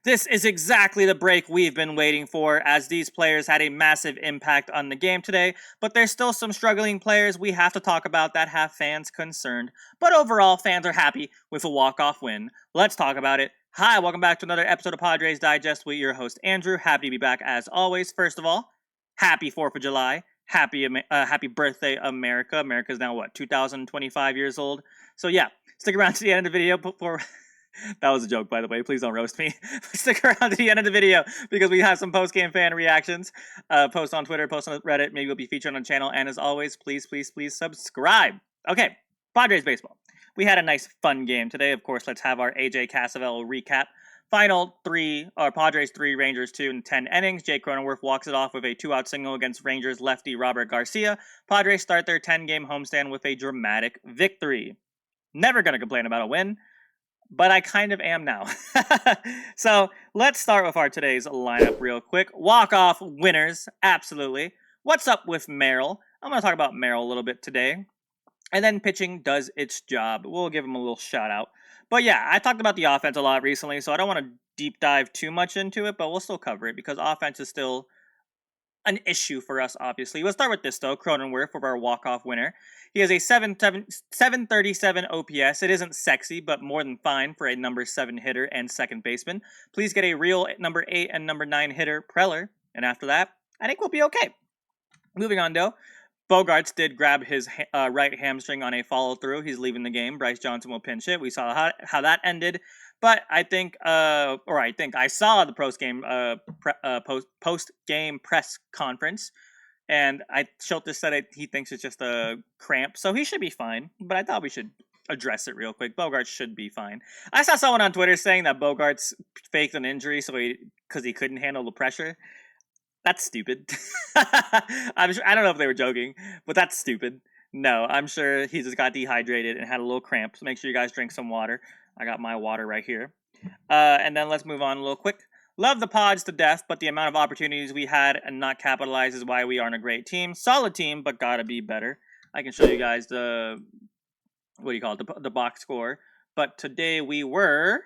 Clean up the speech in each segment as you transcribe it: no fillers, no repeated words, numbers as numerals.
This is exactly the break we've been waiting for, as these players had a massive impact on the game today, but there's still some struggling players we have to talk about that have fans concerned. But overall, fans are happy with a walk-off win. Let's talk about it. Hi, welcome back to another episode of Padres Digest with your host Andrew. Happy to be back as always. First of all, happy 4th of July. Happy birthday, America. America's now, 2025 years old. So yeah, stick around to the end of the video before... That was a joke, by the way. Please don't roast me. Stick around to the end of the video because we have some post-game fan reactions. Post on Twitter, post on Reddit. Maybe we'll be featured on the channel. And as always, please subscribe. Okay, Padres baseball. We had a nice, fun game today. Of course, let's have our AJ Cassavell recap. Final Padres 3, Rangers 2 in 10 innings. Jake Cronenworth walks it off with a 2-out single against Rangers lefty Robert Garcia. Padres start their 10-game homestand with a dramatic victory. Never going to complain about a win. But I kind of am now. So let's start with our today's lineup real quick. Walk-off winners, absolutely. What's up with Merrill? I'm going to talk about Merrill a little bit today. And then pitching does its job. We'll give him a little shout out. But yeah, I talked about the offense a lot recently, so I don't want to deep dive too much into it, but we'll still cover it because offense is still an issue for us, obviously. We'll start with this, though. Cronenworth for our walk-off winner. He has a 737 OPS. It isn't sexy, but more than fine for a number 7 hitter and second baseman. Please get a real number 8 and number 9 hitter, Preller. And after that, I think we'll be okay. Moving on, though. Bogaerts did grab his right hamstring on a follow-through. He's leaving the game. Bryce Johnson will pinch it. We saw how that ended. But I saw the post-game press conference, and Shildt said he thinks it's just a cramp, so he should be fine. But I thought we should address it real quick. Bogaerts should be fine. I saw someone on Twitter saying that Bogaerts faked an injury because he couldn't handle the pressure. That's stupid. I don't know if they were joking, but that's stupid. No, I'm sure he just got dehydrated and had a little cramp. So make sure you guys drink some water. I got my water right here. And then let's move on a little quick. Love the Pods to death, but the amount of opportunities we had and not capitalized is why we aren't a great team. Solid team, but gotta be better. I can show you guys the box score. But today we were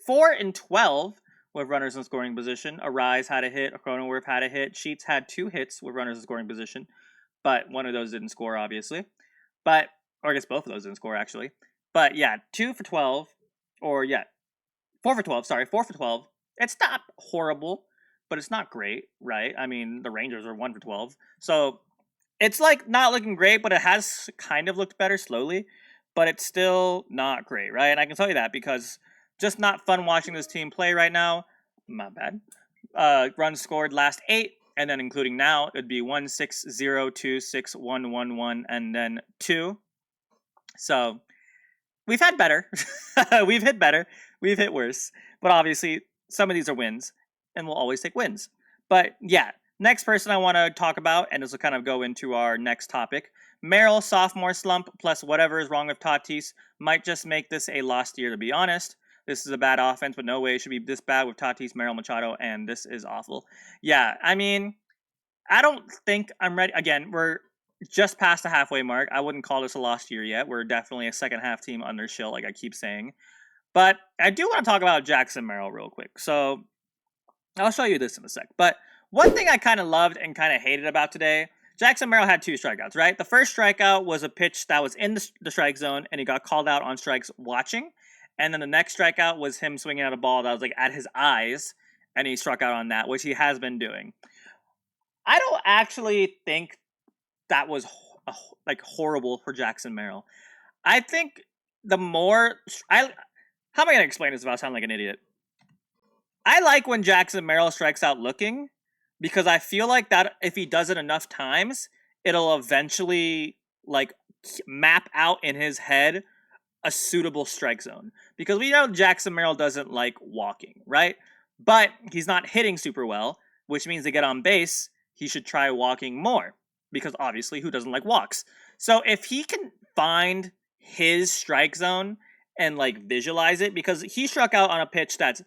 4-12 with runners in scoring position. Arraez had a hit. Cronenworth had a hit. Shildt had 2 hits with runners in scoring position. But one of those didn't score, obviously. Or I guess both of those didn't score, actually. But yeah, 4 for 12. 4 for 12. It's not horrible, but it's not great, right? I mean, the Rangers are 1 for 12. So it's like not looking great, but it has kind of looked better slowly. But it's still not great, right? And I can tell you that because just not fun watching this team play right now. Not bad. Runs scored last 8. And then including now, it'd be 1, 6, 0, 2, 6, 1, 1, 1, and then 2. So we've had better. We've hit better. We've hit worse. But obviously, some of these are wins, and we'll always take wins. But yeah, next person I want to talk about, and this will kind of go into our next topic. Merrill, sophomore slump, plus whatever is wrong with Tatis, might just make this a lost year, to be honest. This is a bad offense, but no way it should be this bad with Tatis, Merrill, Machado, and this is awful. Yeah, I mean, I don't think I'm ready. Again, we're just past the halfway mark. I wouldn't call this a lost year yet. We're definitely a second-half team under Shildt, like I keep saying. But I do want to talk about Jackson Merrill real quick. So I'll show you this in a sec. But one thing I kind of loved and kind of hated about today, Jackson Merrill had 2 strikeouts, right? The first strikeout was a pitch that was in the strike zone, and he got called out on strikes watching. And then the next strikeout was him swinging at a ball that was like at his eyes, and he struck out on that, which he has been doing. I don't actually think that was horrible for Jackson Merrill. I think the more how am I going to explain this without sounding like an idiot? I like when Jackson Merrill strikes out looking because I feel like that if he does it enough times, it'll eventually map out in his head a suitable strike zone. Because we know Jackson Merrill doesn't like walking, right? But he's not hitting super well, which means to get on base, he should try walking more. Because obviously, who doesn't like walks? So if he can find his strike zone and visualize it, because he struck out on a pitch that's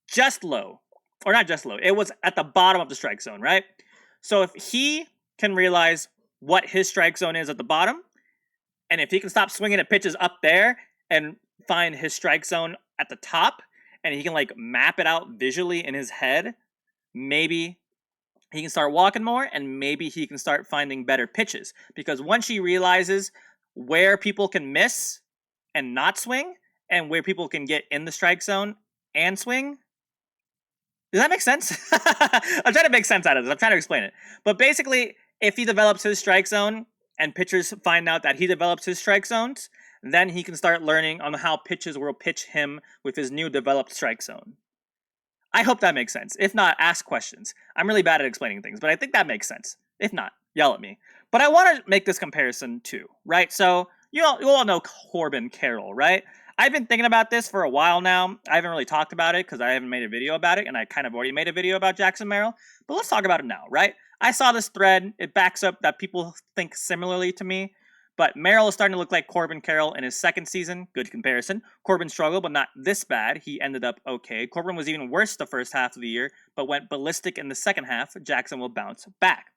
just low. Or not just low. It was at the bottom of the strike zone, right? So if he can realize what his strike zone is at the bottom, and if he can stop swinging at pitches up there and find his strike zone at the top, and he can like map it out visually in his head, maybe he can start walking more, and maybe he can start finding better pitches. Because once he realizes where people can miss and not swing, and where people can get in the strike zone and swing. Does that make sense? I'm trying to make sense out of this. I'm trying to explain it. But basically, if he develops his strike zone and pitchers find out that he develops his strike zones, then he can start learning on how pitches will pitch him with his new developed strike zone. I hope that makes sense. If not, ask questions. I'm really bad at explaining things, but I think that makes sense. If not, yell at me. But I want to make this comparison too, right? So you all know Corbin Carroll, right? I've been thinking about this for a while now. I haven't really talked about it because I haven't made a video about it, and I kind of already made a video about Jackson Merrill. But let's talk about it now, right? I saw this thread. It backs up that people think similarly to me. But Merrill is starting to look like Corbin Carroll in his second season. Good comparison. Corbin struggled, but not this bad. He ended up okay. Corbin was even worse the first half of the year, but went ballistic in the second half. Jackson will bounce back.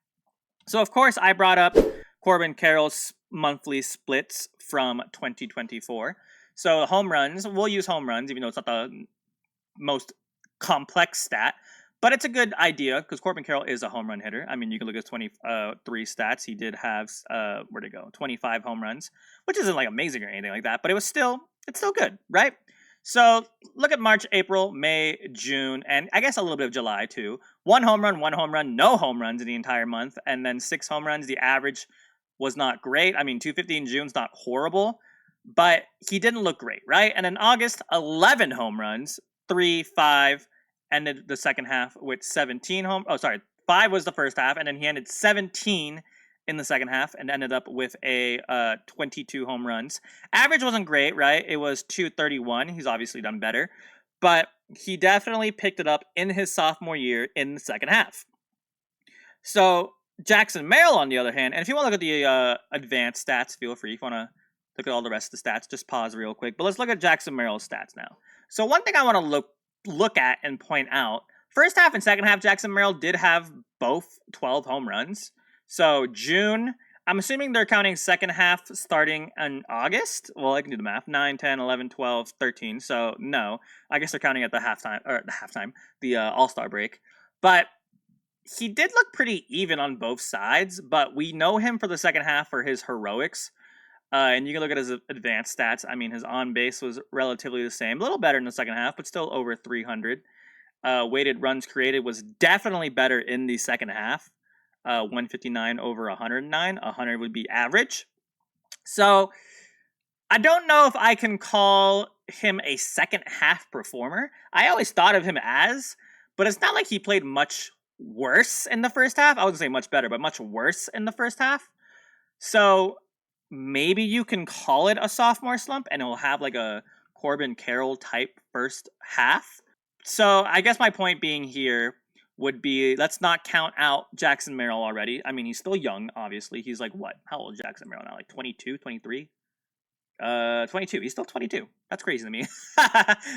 So, of course, I brought up Corbin Carroll's monthly splits from 2024. So, home runs, we'll use home runs, even though it's not the most complex stat. But it's a good idea because Corbin Carroll is a home run hitter. I mean, you can look at his 23 stats. He did have, 25 home runs, which isn't like amazing or anything like that, but it's still good, right? So look at March, April, May, June, and I guess a little bit of July too. One home run, no home runs in the entire month, and then 6 home runs. The average was not great. I mean, 250 in June's not horrible, but he didn't look great, right? And in August, 11 home runs, 3, 5, ended the second half with 17 5 was the first half, and then he ended 17 in the second half and ended up with a 22 home runs. Average wasn't great, right? It was 231. He's obviously done better, but he definitely picked it up in his sophomore year in the second half. So Jackson Merrill, on the other hand, and if you want to look at the advanced stats, feel free. If you want to look at all the rest of the stats, just pause real quick. But let's look at Jackson Merrill's stats now. So one thing I want to look at and point out, first half and second half, Jackson Merrill did have both 12 home runs. So June, I'm assuming they're counting second half starting in August. Well, I can do the math. 9, 10, 11, 12, 13. So no, I guess they're counting at the All-Star break. But he did look pretty even on both sides, but we know him for the second half for his heroics. And you can look at his advanced stats. I mean, his on base was relatively the same. A little better in the second half, but still over 300. Weighted runs created was definitely better in the second half. 159 over 109. 100 would be average. So I don't know if I can call him a second half performer. I always thought of him as, but it's not like he played much worse in the first half. I wouldn't say much better, but much worse in the first half. So maybe you can call it a sophomore slump and it'll have like a Corbin Carroll type first half. So I guess my point being here would be, let's not count out Jackson Merrill already. I mean, he's still young, obviously. He's like, what? How old is Jackson Merrill now? Like 22, 23? 22. He's still 22. That's crazy to me.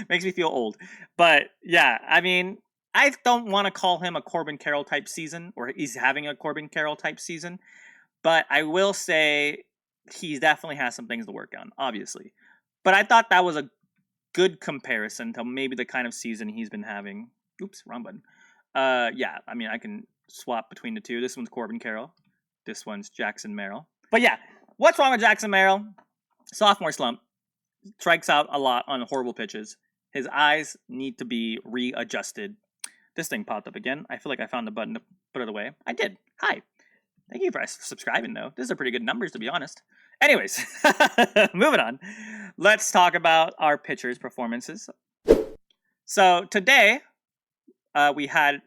Makes me feel old. But yeah, I mean, I don't want to call him a Corbin Carroll type season, or he's having a Corbin Carroll type season. But I will say he definitely has some things to work on, obviously. But I thought that was a good comparison to maybe the kind of season he's been having. Oops, wrong button. Yeah, I mean, I can swap between the two. This one's Corbin Carroll. This one's Jackson Merrill. But yeah, what's wrong with Jackson Merrill? Sophomore slump. Strikes out a lot on horrible pitches. His eyes need to be readjusted. This thing popped up again. I feel like I found the button to put it away. I did. Hi. Thank you for subscribing, though. These are pretty good numbers, to be honest. Anyways, moving on. Let's talk about our pitchers' performances. So today, we had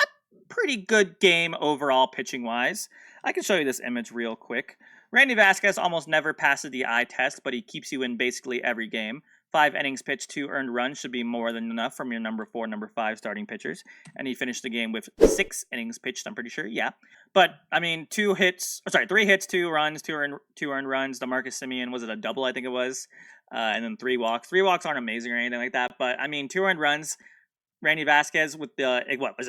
a pretty good game overall pitching-wise. I can show you this image real quick. Randy Vasquez almost never passes the eye test, but he keeps you in basically every game. 5 innings pitched, 2 earned runs should be more than enough from your number 4, number 5 starting pitchers. And he finished the game with 6 innings pitched, I'm pretty sure, yeah. But, I mean, 3 hits, 2 runs, 2 earned runs. DeMarcus Simeon, was it a double, I think it was? And then 3 walks. 3 walks aren't amazing or anything like that, but, I mean, 2 earned runs. Randy Vasquez with the,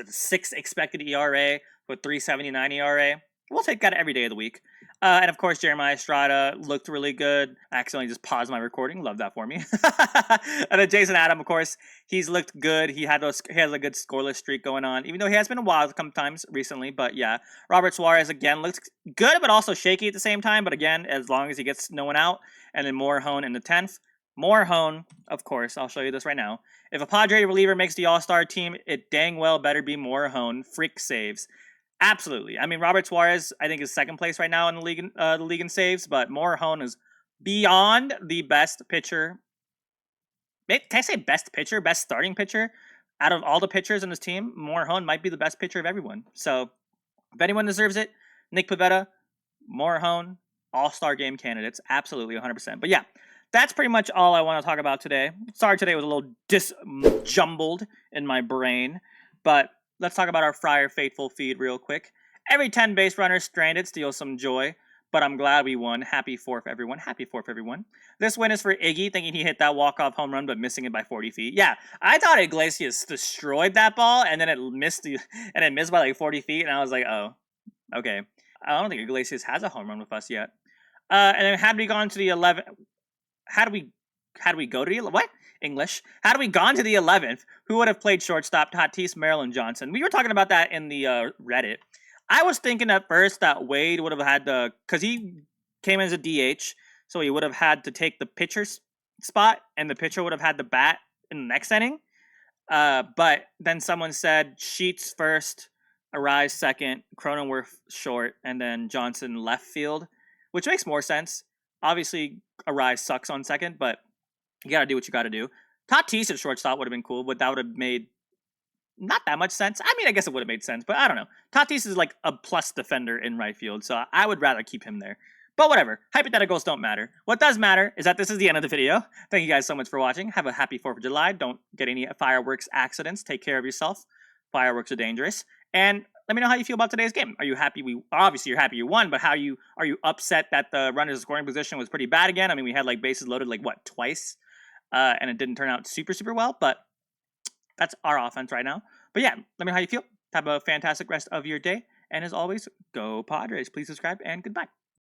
6 expected ERA with 3.79 ERA. We'll take that every day of the week. And of course, Jeremiah Estrada looked really good. I accidentally just paused my recording. Love that for me. And then Jason Adam, of course, he's looked good. He has a good scoreless streak going on, even though he has been a wild sometimes recently. But yeah, Robert Suarez again looks good, but also shaky at the same time. But again, as long as he gets no one out, and then Morahone in the 10th. Morahone, of course, I'll show you this right now. If a Padre reliever makes the All-Star team, it dang well better be Morahone. Freak saves. Absolutely. I mean, Robert Suarez, I think, is second place right now in the league in saves, but Morahone is beyond the best pitcher. Can I say best pitcher, best starting pitcher out of all the pitchers in this team? Morahone might be the best pitcher of everyone. So, if anyone deserves it, Nick Pivetta, Morahone, All-Star game candidates, absolutely 100%. But yeah, that's pretty much all I want to talk about today. Sorry, today was a little disjumbled in my brain, but let's talk about our Friar Faithful feed real quick. Every 10 base runner stranded steals some joy, but I'm glad we won. Happy 4th, everyone. Happy 4th, everyone. This win is for Iggy, thinking he hit that walk-off home run, but missing it by 40 feet. Yeah, I thought Iglesias destroyed that ball, and then it missed by like 40 feet, and I was like, oh, okay. I don't think Iglesias has a home run with us yet. And then had we gone to the 11th, had we go to the what? English. Had we gone to the 11th, who would have played shortstop? Tatis, Merrill, and Johnson. We were talking about that in the Reddit. I was thinking at first that Wade would have had because he came as a DH, so he would have had to take the pitcher's spot, and the pitcher would have had the bat in the next inning. But then someone said Sheets first, Arraez second, Cronenworth short, and then Johnson left field, which makes more sense. Obviously, Arraez sucks on second, but you got to do what you got to do. Tatis at shortstop would have been cool, but that would have made not that much sense. I mean, I guess it would have made sense, but I don't know. Tatis is like a plus defender in right field, so I would rather keep him there. But whatever. Hypotheticals don't matter. What does matter is that this is the end of the video. Thank you guys so much for watching. Have a happy 4th of July. Don't get any fireworks accidents. Take care of yourself. Fireworks are dangerous. And let me know how you feel about today's game. Are you happy obviously you're happy you won, but are you upset that the runner's scoring position was pretty bad again? I mean, we had like bases loaded twice, and it didn't turn out super well, but that's our offense right now. But yeah, let me know how you feel. Have a fantastic rest of your day, and as always, go Padres. Please subscribe and goodbye.